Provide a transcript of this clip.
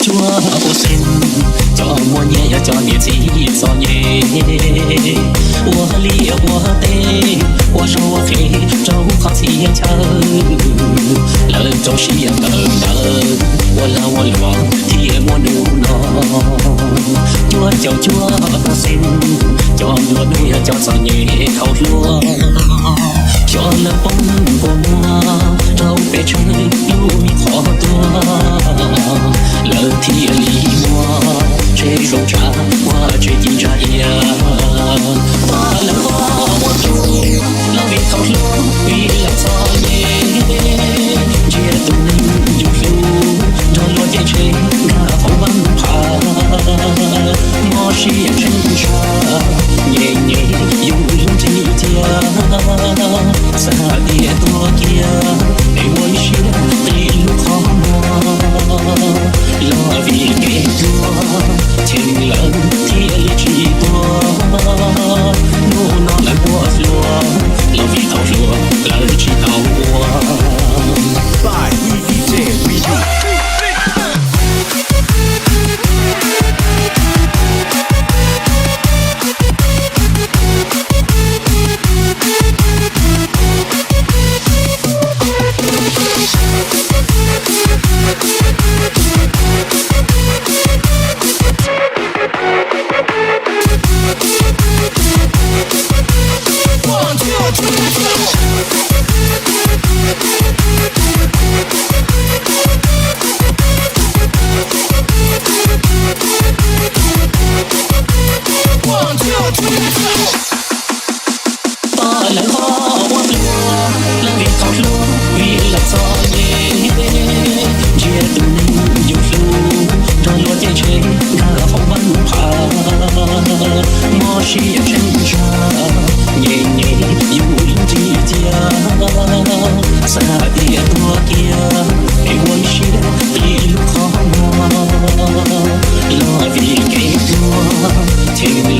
chúa ô xin cho mua nhẹ cho địa chỉ cho nhẹ ô li ô tê ô số khi trâu khó xì chờ lời trâu xì chờ đợi ô la ô lo thì em muốn đủ nó chúa chào chúa ô xin cho mua nuôi cho nhẹ khâu lúa cho lời bóng của mùa trâu về chơi yêu mi khó tua lời thì lý mùa chế rong trà qua chế tin trà ia và lời khó một chút lời vì khâu lúa vì làm sao nhé chia tụ nên dù dù cho lo chạy chế ra không bắn phá ngõ xì chân trà nhẹ nhẹ dù lúc chỉ tia xa địa tua kia để quay xưa đi lúc khó mùa lo vì nghe chúa情人thiên lý chỉ tua nô nó là của lúa lo vì tàu lúa là chỉ tàu qua By DJ Video. Lo vì cái chúa